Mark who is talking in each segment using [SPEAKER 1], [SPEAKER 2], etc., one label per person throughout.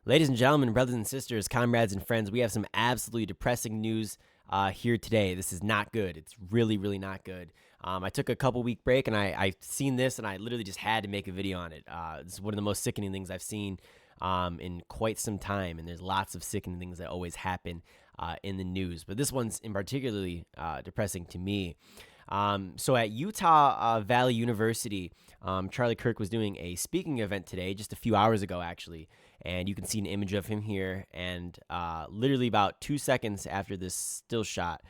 [SPEAKER 1] Ladies and gentlemen, brothers and sisters, comrades and friends, we have some absolutely depressing news here today. This is not good. It's really, really not good. I took a couple-week break, and I seen this, and I literally just had to make a video on it. This is one of the most sickening things I've seen in quite some time, and there's lots of sickening things that always happen in the news. But this one's in particularly depressing to me. So at Utah Valley University, Charlie Kirk was doing a speaking event today, just a few hours ago, actually. And you can see an image of him here. And literally about 2 seconds after this still shot,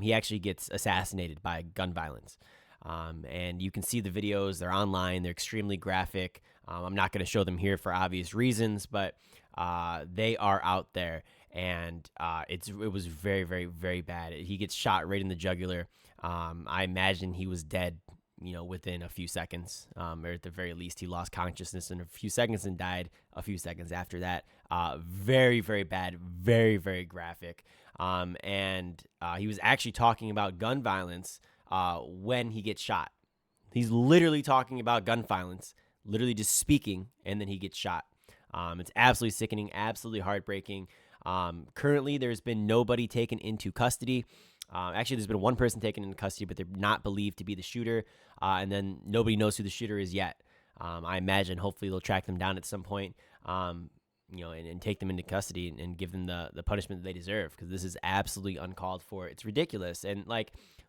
[SPEAKER 1] he actually gets assassinated by gun violence. And you can see the videos. They're online. They're extremely graphic. I'm not going to show them here for obvious reasons, but they are out there. And it was very, very, very bad. He gets shot right in the jugular. I imagine he was dead, within a few seconds, or at the very least, he lost consciousness in a few seconds and died a few seconds after that. Very, very bad, very, very graphic. And he was actually talking about gun violence when he gets shot. He's literally talking about gun violence, literally just speaking, and then he gets shot. It's absolutely sickening, absolutely heartbreaking. Currently, there's been nobody taken into custody. Actually, there's been one person taken into custody, but they're not believed to be the shooter. And then nobody knows who the shooter is yet. I imagine hopefully they'll track them down at some point, and take them into custody and give them the punishment that they deserve, because this is absolutely uncalled for. It's ridiculous. And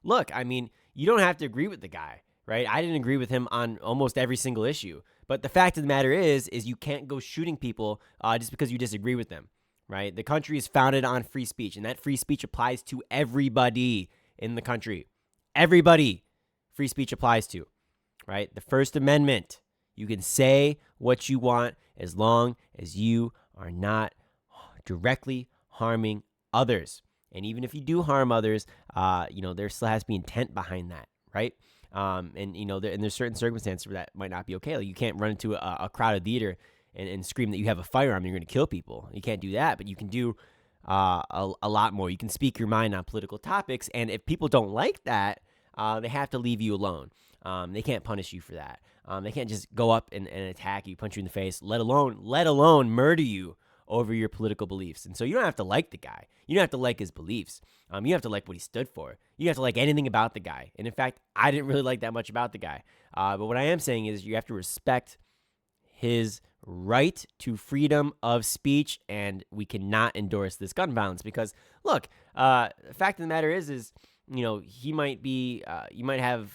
[SPEAKER 1] look, you don't have to agree with the guy, right? I didn't agree with him on almost every single issue. But the fact of the matter is you can't go shooting people just because you disagree with them. Right? The country is founded on free speech, and that free speech applies to everybody in the country. Everybody free speech applies to, right? The First Amendment, you can say what you want as long as you are not directly harming others. And even if you do harm others, there still has to be intent behind that, right? And there's certain circumstances where that might not be okay. Like, you can't run into a crowded theater and scream that you have a firearm and you're going to kill people. You can't do that, but you can do a lot more. You can speak your mind on political topics, and if people don't like that, they have to leave you alone. They can't punish you for that. They can't just go up and attack you, punch you in the face, let alone murder you over your political beliefs. And so you don't have to like the guy. You don't have to like his beliefs. You have to like what he stood for. You have to like anything about the guy. And in fact, I didn't really like that much about the guy. But what I am saying is you have to respect his right to freedom of speech, and we cannot endorse this gun violence because, look, the fact of the matter is he might be, you might have,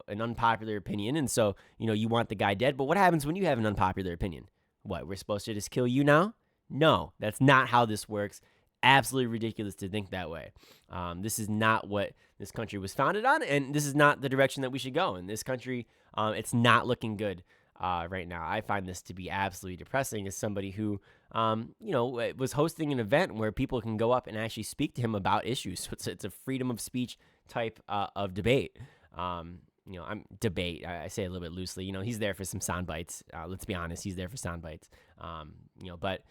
[SPEAKER 1] an unpopular opinion, and so, you want the guy dead, but what happens when you have an unpopular opinion? What, we're supposed to just kill you now? No, that's not how this works. Absolutely ridiculous to think that way. This is not what this country was founded on, and this is not the direction that we should go. In this country, it's not looking good right now. I find this to be absolutely depressing as somebody who, was hosting an event where people can go up and actually speak to him about issues. So it's a freedom of speech type of debate. Debate. I say it a little bit loosely. He's there for some sound bites. Let's be honest, he's there for sound bites. But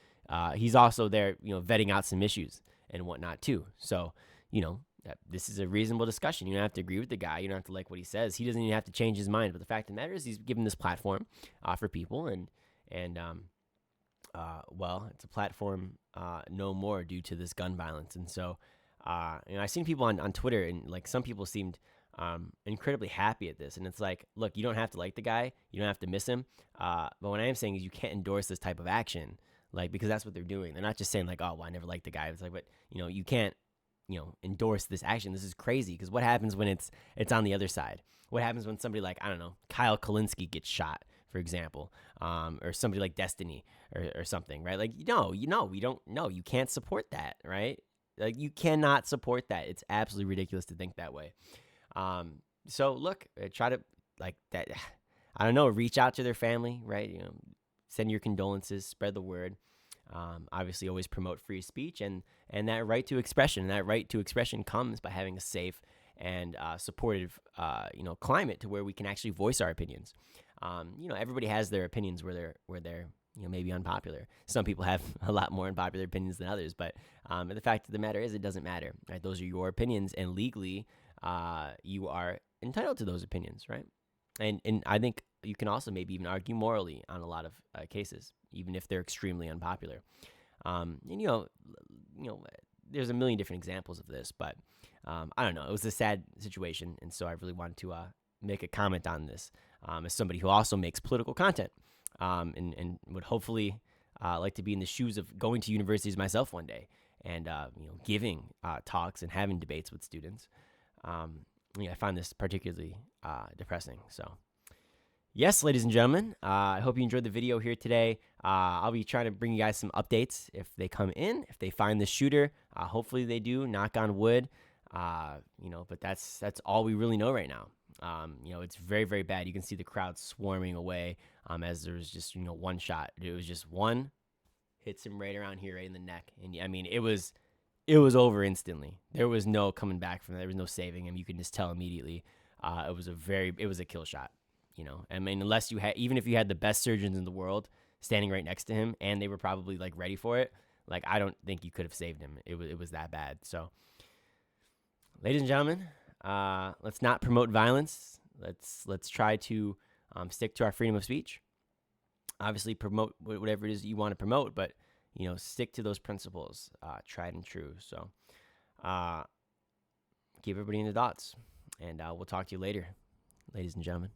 [SPEAKER 1] he's also there, vetting out some issues and whatnot too. So, this is a reasonable discussion. You don't have to agree with the guy. You don't have to like what he says. He doesn't even have to change his mind. But the fact of the matter is he's given this platform for people. And it's a platform no more due to this gun violence. And so, I've seen people on Twitter, and some people seemed incredibly happy at this. And it's like, look, you don't have to like the guy. You don't have to miss him. But what I am saying is you can't endorse this type of action, because that's what they're doing. They're not just saying oh, well, I never liked the guy. It's like, but you can't, endorse this action. This is crazy, because what happens when it's on the other side? What happens when somebody I don't know, Kyle Kalinske gets shot, for example, or somebody like Destiny or something, right? We don't, no, you can't support that, right? You cannot support that. It's absolutely ridiculous to think that way. So look, try to that. I don't know, reach out to their family, right? Send your condolences, spread the word. Obviously always promote free speech and that right to expression. And that right to expression comes by having a safe and supportive, climate to where we can actually voice our opinions. Everybody has their opinions where they're maybe unpopular. Some people have a lot more unpopular opinions than others, but the fact of the matter is it doesn't matter, right? Those are your opinions, and legally you are entitled to those opinions, right? And I think you can also maybe even argue morally on a lot of cases, even if they're extremely unpopular. And there's a million different examples of this, but I don't know. It was a sad situation, and so I really wanted to make a comment on this as somebody who also makes political content, and would hopefully like to be in the shoes of going to universities myself one day, and giving talks and having debates with students. I find this particularly depressing. So, yes, ladies and gentlemen, I hope you enjoyed the video here today. I'll be trying to bring you guys some updates if they come in, if they find the shooter. Hopefully they do, knock on wood. But that's all we really know right now. It's very, very bad. You can see the crowd swarming away as there was just, one shot. It was just one, hits him right around here, right in the neck. And I mean, it was over instantly. There was no coming back from that. There was no saving him. You can just tell immediately. It was a kill shot. I mean, unless even if you had the best surgeons in the world standing right next to him and they were probably like ready for it, like, I don't think you could have saved him. It was that bad. So, ladies and gentlemen, let's not promote violence. Let's try to stick to our freedom of speech. Obviously, promote whatever it is you want to promote, but stick to those principles, tried and true. So, keep everybody in the dots, and we'll talk to you later, ladies and gentlemen.